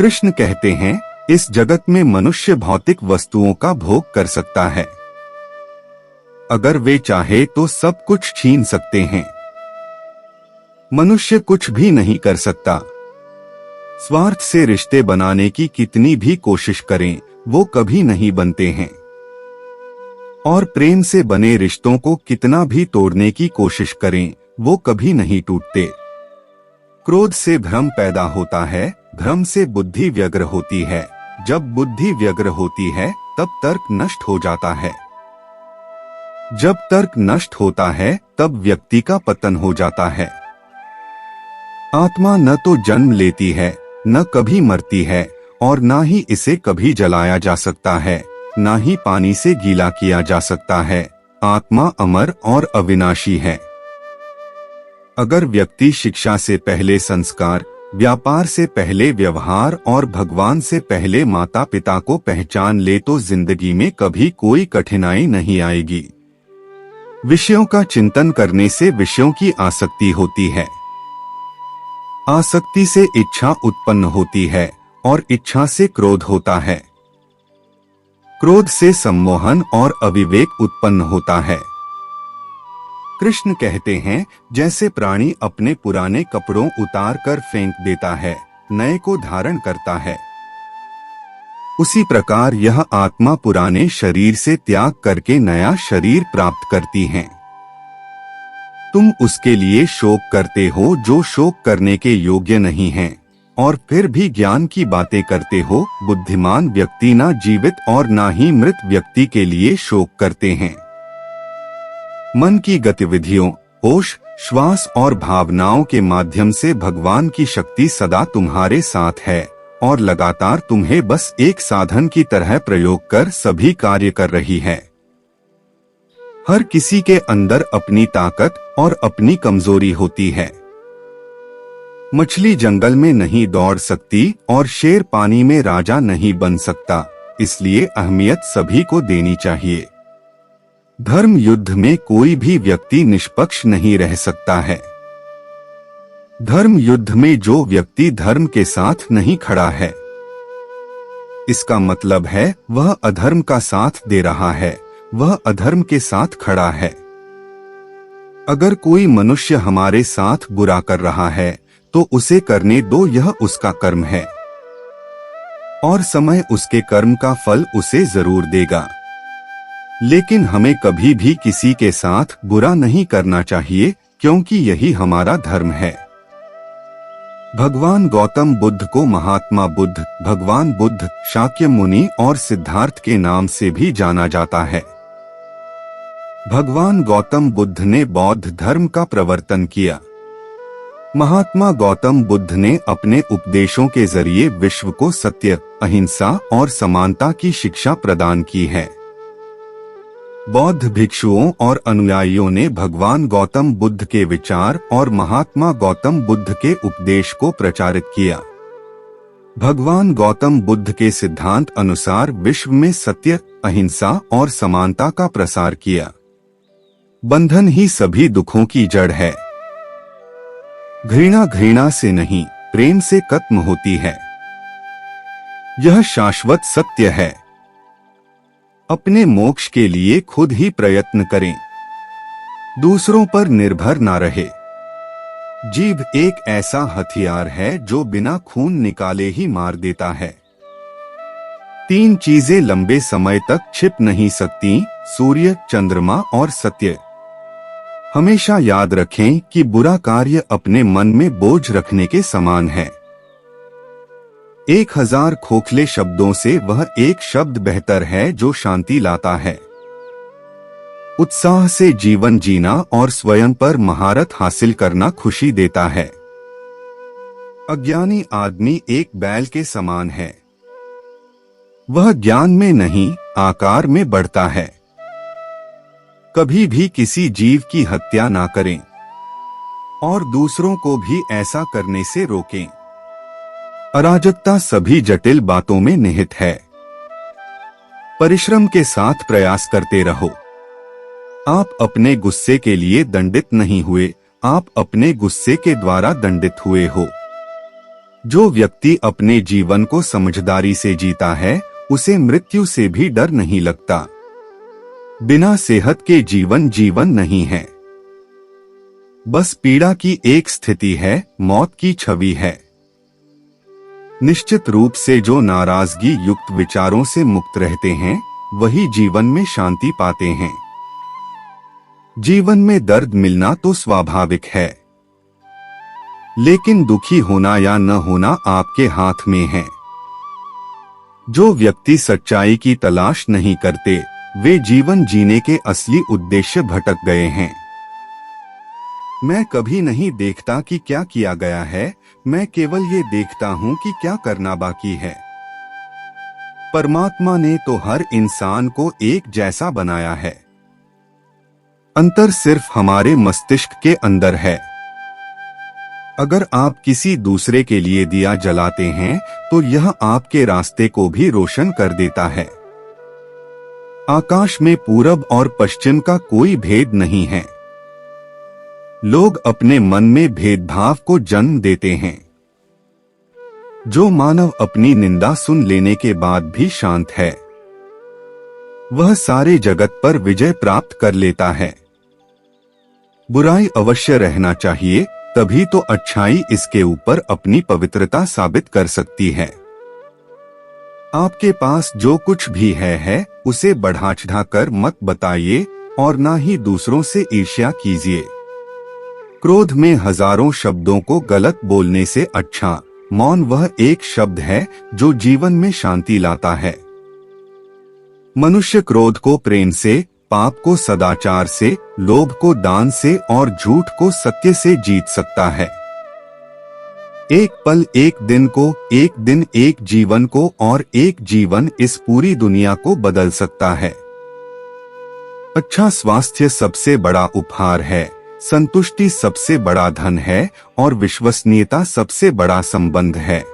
कृष्ण कहते हैं, इस जगत में मनुष्य भौतिक वस्तुओं का भोग कर सकता है। अगर वे चाहे तो सब कुछ छीन सकते हैं। मनुष्य कुछ भी नहीं कर सकता। स्वार्थ से रिश्ते बनाने की कितनी भी कोशिश करें, वो कभी नहीं बनते हैं। और प्रेम से बने रिश्तों को कितना भी तोड़ने की कोशिश करें, वो कभी नहीं टूटते। क्रोध से भ्रम पैदा होता है, भ्रम से बुद्धि व्यग्र होती है, जब बुद्धि व्यग्र होती है तब तर्क नष्ट हो जाता है। जब तर्क नष्ट होता है तब व्यक्ति का पतन हो जाता है। आत्मा न तो जन्म लेती है, न कभी मरती है, और न ही इसे कभी जलाया जा सकता है, न ही पानी से गीला किया जा सकता है। आत्मा अमर और अविनाशी है। अगर व्यक्ति शिक्षा से पहले संस्कार, व्यापार से पहले व्यवहार और भगवान से पहले माता पिता को पहचान ले तो जिंदगी में कभी कोई कठिनाई नहीं आएगी। विषयों का चिंतन करने से विषयों की आसक्ति होती है। आसक्ति से इच्छा उत्पन्न होती है और इच्छा से क्रोध होता है। क्रोध से सम्मोहन और अविवेक उत्पन्न होता है। कृष्ण कहते हैं, जैसे प्राणी अपने पुराने कपड़ों उतार कर फेंक देता है, नए को धारण करता है, उसी प्रकार यह आत्मा पुराने शरीर से त्याग करके नया शरीर प्राप्त करती है। तुम उसके लिए शोक करते हो जो शोक करने के योग्य नहीं है, और फिर भी ज्ञान की बातें करते हो। बुद्धिमान व्यक्ति ना जीवित और ना ही मृत व्यक्ति के लिए शोक करते हैं। मन की गतिविधियों, होश, श्वास और भावनाओं के माध्यम से भगवान की शक्ति सदा तुम्हारे साथ है और लगातार तुम्हें बस एक साधन की तरह प्रयोग कर सभी कार्य कर रही है। हर किसी के अंदर अपनी ताकत और अपनी कमजोरी होती है। मछली जंगल में नहीं दौड़ सकती और शेर पानी में राजा नहीं बन सकता, इसलिए अहमियत सभी को देनी चाहिए। धर्म युद्ध में कोई भी व्यक्ति निष्पक्ष नहीं रह सकता है। धर्म युद्ध में जो व्यक्ति धर्म के साथ नहीं खड़ा है, इसका मतलब है वह अधर्म का साथ दे रहा है, वह अधर्म के साथ खड़ा है। अगर कोई मनुष्य हमारे साथ बुरा कर रहा है तो उसे करने दो, यह उसका कर्म है और समय उसके कर्म का फल उसे जरूर देगा। लेकिन हमें कभी भी किसी के साथ बुरा नहीं करना चाहिए, क्योंकि यही हमारा धर्म है। भगवान गौतम बुद्ध को महात्मा बुद्ध, भगवान बुद्ध, शाक्य मुनि और सिद्धार्थ के नाम से भी जाना जाता है। भगवान गौतम बुद्ध ने बौद्ध धर्म का प्रवर्तन किया। महात्मा गौतम बुद्ध ने अपने उपदेशों के जरिए विश्व को सत्य, अहिंसा और समानता की शिक्षा प्रदान की है। बौद्ध भिक्षुओं और अनुयायियों ने भगवान गौतम बुद्ध के विचार और महात्मा गौतम बुद्ध के उपदेश को प्रचारित किया। भगवान गौतम बुद्ध के सिद्धांत अनुसार विश्व में सत्य, अहिंसा और समानता का प्रसार किया। बंधन ही सभी दुखों की जड़ है। घृणा घृणा से नहीं, प्रेम से खत्म होती है। यह शाश्वत सत्य है। अपने मोक्ष के लिए खुद ही प्रयत्न करें, दूसरों पर निर्भर ना रहे। जीभ एक ऐसा हथियार है जो बिना खून निकाले ही मार देता है। 3 चीजें लंबे समय तक छिप नहीं सकती, सूर्य, चंद्रमा और सत्य। हमेशा याद रखें कि बुरा कार्य अपने मन में बोझ रखने के समान है। 1000 खोखले शब्दों से वह एक शब्द बेहतर है जो शांति लाता है। उत्साह से जीवन जीना और स्वयं पर महारत हासिल करना खुशी देता है। अज्ञानी आदमी एक बैल के समान है। वह ज्ञान में नहीं, आकार में बढ़ता है। कभी भी किसी जीव की हत्या ना करें और दूसरों को भी ऐसा करने से रोकें। अराजकता सभी जटिल बातों में निहित है। परिश्रम के साथ प्रयास करते रहो। आप अपने गुस्से के लिए दंडित नहीं हुए, आप अपने गुस्से के द्वारा दंडित हुए हो। जो व्यक्ति अपने जीवन को समझदारी से जीता है, उसे मृत्यु से भी डर नहीं लगता। बिना सेहत के जीवन नहीं है, बस पीड़ा की एक स्थिति है, मौत की छवि है। निश्चित रूप से जो नाराजगी युक्त विचारों से मुक्त रहते हैं, वही जीवन में शांति पाते हैं। जीवन में दर्द मिलना तो स्वाभाविक है, लेकिन दुखी होना या न होना आपके हाथ में है। जो व्यक्ति सच्चाई की तलाश नहीं करते, वे जीवन जीने के असली उद्देश्य भटक गए हैं। मैं कभी नहीं देखता कि क्या किया गया है, मैं केवल ये देखता हूँ कि क्या करना बाकी है। परमात्मा ने तो हर इंसान को एक जैसा बनाया है, अंतर सिर्फ हमारे मस्तिष्क के अंदर है। अगर आप किसी दूसरे के लिए दिया जलाते हैं, तो यह आपके रास्ते को भी रोशन कर देता है। आकाश में पूरब और पश्चिम का कोई भेद नहीं है। लोग अपने मन में भेदभाव को जन्म देते हैं। जो मानव अपनी निंदा सुन लेने के बाद भी शांत है, वह सारे जगत पर विजय प्राप्त कर लेता है। बुराई अवश्य रहना चाहिए, तभी तो अच्छाई इसके ऊपर अपनी पवित्रता साबित कर सकती है। आपके पास जो कुछ भी है उसे बढ़ा चढ़ाकर मत बताइए और ना ही दूसरों से ईर्ष्या कीजिए। क्रोध में हजारों शब्दों को गलत बोलने से अच्छा मौन वह एक शब्द है जो जीवन में शांति लाता है। मनुष्य क्रोध को प्रेम से, पाप को सदाचार से, लोभ को दान से और झूठ को सत्य से जीत सकता है। एक पल एक दिन को, एक दिन एक जीवन को और एक जीवन इस पूरी दुनिया को बदल सकता है। अच्छा स्वास्थ्य सबसे बड़ा उपहार है, संतुष्टि सबसे बड़ा धन है और विश्वसनीयता सबसे बड़ा संबंध है।